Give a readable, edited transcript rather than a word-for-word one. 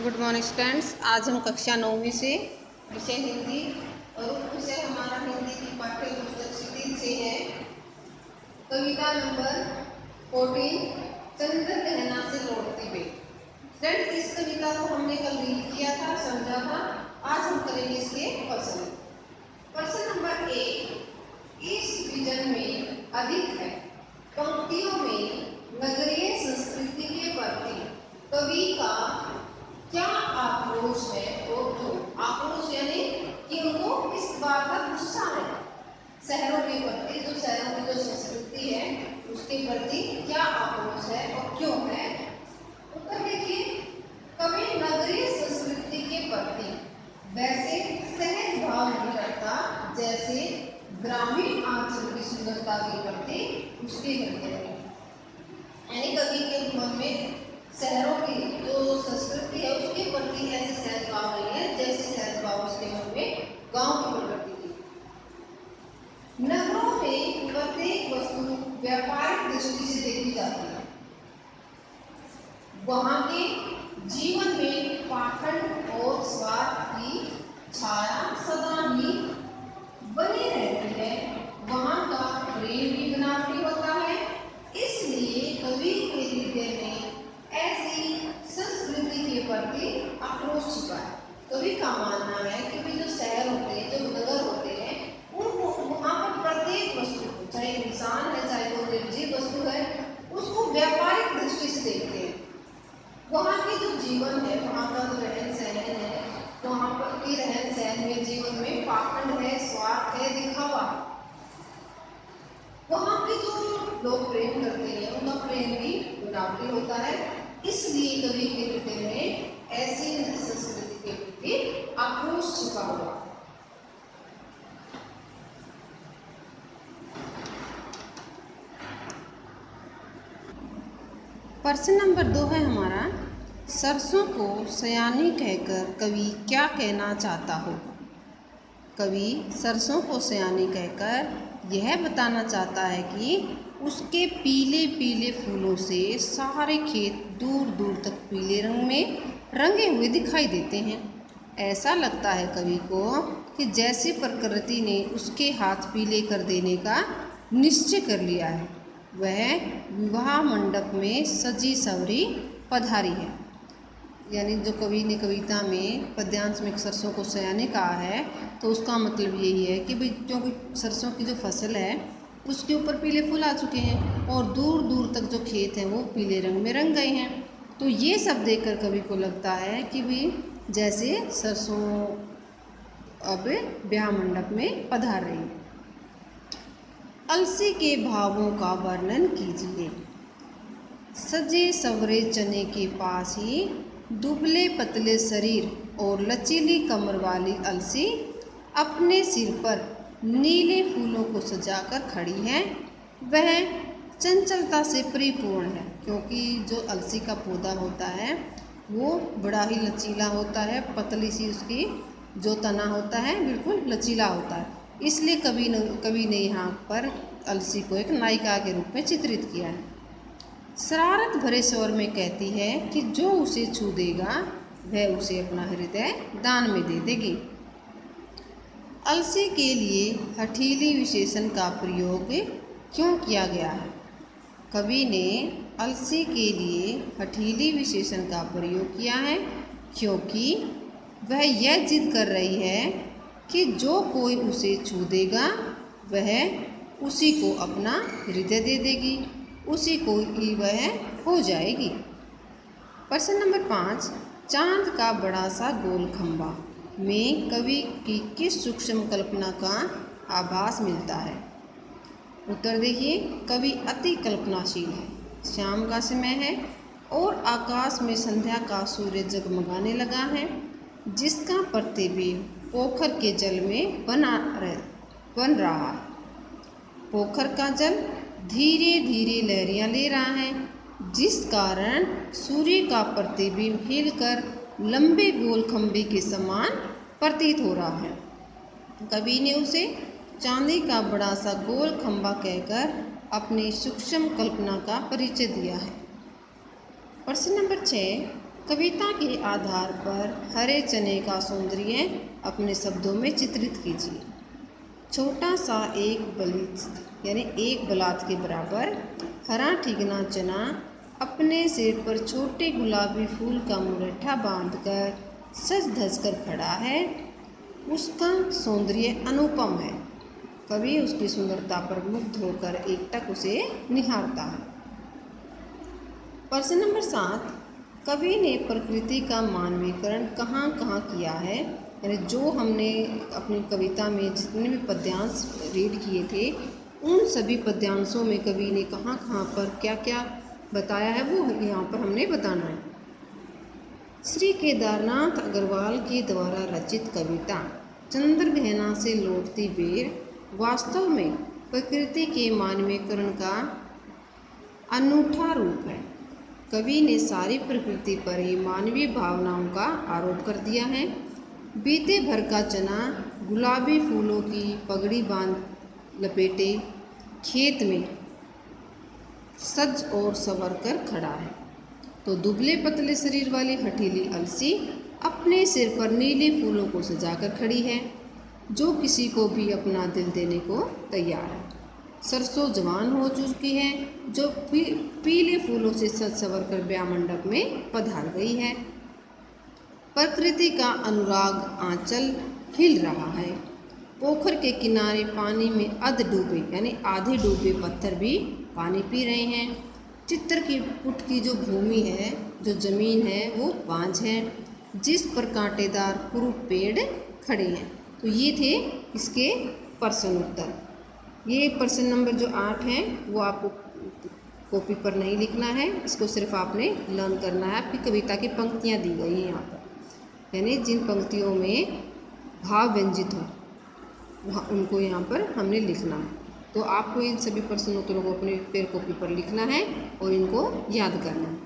Good morning students. आज हम कक्षा 9वीं से विषय हिंदी और विषय हमारा हिंदी की पाठ्य पुस्तक क्षितिज से है कविता नंबर 14 चंद्र कहना से लौटती हुई। फ्रेंड्स, इस कविता को हमने कल रीड किया था, समझा था। आज हम करेंगे इसके प्रश्न नंबर 1। इस विजन में अधिक है पंक्तियों में नगरीय संस्कृति के प्रति कवि का क्या आक्रोश है और क्यों? आक्रोश यानी कि उनको इस बात का गुस्सा है शहरों के प्रति, जो शहरों की जो संस्कृति है उसके प्रति क्या आक्रोश है और क्यों है। उत्तर देखिए, कवि नगरीय संस्कृति के प्रति वैसे सहज भाव नहीं रखता जैसे ग्रामीण आंचल की सुंदरता के प्रति उसके हृदय में, यानी कवि के मन में शहरों की जो संस्कृति है उसके प्रति ऐसे सहज भाव नहीं है जैसे सहज भाव उसके मन में गांव की प्रकृति की। नगरों में प्रत्येक वस्तु व्यापारिक दृष्टि से देखी जाती है। वहां के जीवन में पाखंड और स्वार्थ की छाया सदा ही बनी रहती है। वहां का प्रेम भी बनावटी होता है, इसलिए कवि के हृदय में ऐसी संस्कृति के प्रति आक्रोश छिपा है। कवि का मानना है कि भी जो शहर होते हैं, जो नगर होते हैं, उनको वहाँ पर प्रत्येक वस्तु को, चाहे इंसान है चाहे कोई निर्जीव वस्तु है, उसको व्यापारिक दृष्टि से देखते हैं। वहाँ की जो जीवन है, वहाँ का जो रहन सहन है, वहाँ पर की रहन सहन में जीवन में पाखंड है, स्वार्थ है, दिखावा। वहाँ के जो लोग प्रेम करते हैं उनका प्रेम भी बनावटी होता है, इसलिए कवि के हृदय में ऐसी संस्कृति के प्रति आक्रोश छिपा हुआ। प्रश्न नंबर 2 है हमारा, सरसों को सयानी कहकर कवि क्या कहना चाहता हो। कवि सरसों को सयानी कहकर यह बताना चाहता है कि उसके पीले पीले फूलों से सारे खेत दूर दूर तक पीले रंग में रंगे हुए दिखाई देते हैं। ऐसा लगता है कवि को कि जैसे प्रकृति ने उसके हाथ पीले कर देने का निश्चय कर लिया है। वह विवाह मंडप में सजी सवरी पधारी है। यानी जो कवि ने कविता में पद्यांश में सरसों को सयानी कहा है, तो उसका मतलब यही है कि भाई क्योंकि सरसों की जो फसल है उसके ऊपर पीले फूल आ चुके हैं और दूर दूर तक जो खेत हैं वो पीले रंग में रंग गए हैं। तो ये सब देखकर कवि को लगता है कि भी जैसे सरसों अब ब्याह मंडप में पधार रही है। अलसी के भावों का वर्णन कीजिए। सजे सवरे चने के पास ही दुबले पतले शरीर और लचीली कमर वाली अलसी अपने सिर पर नीले फूलों को सजाकर खड़ी है। वह चंचलता से परिपूर्ण है, क्योंकि जो अलसी का पौधा होता है वो बड़ा ही लचीला होता है, पतली सी उसकी जो तना होता है बिल्कुल लचीला होता है। इसलिए कवि ने यहाँ पर अलसी को एक नायिका के रूप में चित्रित किया है। शरारत भरे स्वर में कहती है कि जो उसे छू देगा वह उसे अपना हृदय दान में दे देगी। अलसी के लिए हठीली विशेषण का प्रयोग क्यों किया गया है। कवि ने अलसी के लिए हठीली विशेषण का प्रयोग किया है क्योंकि वह यह जिद कर रही है कि जो कोई उसे छू देगा वह उसी को अपना हृदय दे देगी, उसी को ही वह हो जाएगी। प्रश्न नंबर 5, चांद का बड़ा सा गोल खंभा में कवि की किस सूक्ष्म कल्पना का आभास मिलता है। उत्तर देखिए, कवि अति कल्पनाशील है। शाम का समय है और आकाश में संध्या का सूर्य जगमगाने लगा है, जिसका प्रतिबिंब पोखर के जल में बन रहा है। पोखर का जल धीरे धीरे लहरियां ले रहा है, जिस कारण सूर्य का प्रतिबिंब हिलकर लंबे गोल खंभे के समान प्रतीत हो रहा है। कवि ने उसे चांदी का बड़ा सा गोल खंभा कहकर अपनी सूक्ष्म कल्पना का परिचय दिया है। प्रश्न नंबर 6, कविता के आधार पर हरे चने का सौंदर्य अपने शब्दों में चित्रित कीजिए। छोटा सा एक बलित यानी एक बलात के बराबर हरा ठिगना चना अपने सिर पर छोटे गुलाबी फूल का मुरैठा बांधकर सज धज कर खड़ा है। उसका सौंदर्य अनुपम है। कवि उसकी सुंदरता पर मुग्ध होकर एकटक उसे निहारता है। प्रश्न नंबर 7, कवि ने प्रकृति का मानवीकरण कहाँ कहाँ किया है। यानी जो हमने अपनी कविता में जितने भी पद्यांश रीड किए थे उन सभी पद्यांशों में कवि ने कहाँ कहाँ पर क्या क्या बताया है वो यहाँ पर हमने बताना है। श्री केदारनाथ अग्रवाल के द्वारा रचित कविता चंद्रगहना से लौटती बेर वास्तव में प्रकृति के मानवीकरण का अनूठा रूप है। कवि ने सारी प्रकृति पर ही मानवीय भावनाओं का आरोप कर दिया है। बीते भर का चना गुलाबी फूलों की पगड़ी बांध लपेटे खेत में सज और संवर कर खड़ा है, तो दुबले पतले शरीर वाली हठीली अलसी अपने सिर पर नीले फूलों को सजाकर खड़ी है, जो किसी को भी अपना दिल देने को तैयार है। सरसों जवान हो चुकी है, जो पीले फूलों से सज संवर कर ब्याह मंडप में पधार गई है। प्रकृति का अनुराग आंचल हिल रहा है। पोखर के किनारे पानी में अध डूबे यानी आधे डूबे पत्थर भी पानी पी रहे हैं। चित्र की पुट की जो भूमि है, जो जमीन है, वो बांझ है, जिस पर कांटेदार कुरूप पेड़ खड़े हैं। तो ये थे इसके प्रश्न उत्तर। ये प्रश्न नंबर जो 8 है वो आपको कॉपी पर नहीं लिखना है, इसको सिर्फ आपने लर्न करना है। आपकी कविता की पंक्तियाँ दी गई हैं यहाँ पर, यानी जिन पंक्तियों में भाव व्यंजित हो वहाँ उनको यहाँ पर हमने लिखना है। तो आपको इन सभी प्रश्न उत्तरों को अपने पेड़ कॉपी पर लिखना है और इनको याद करना है।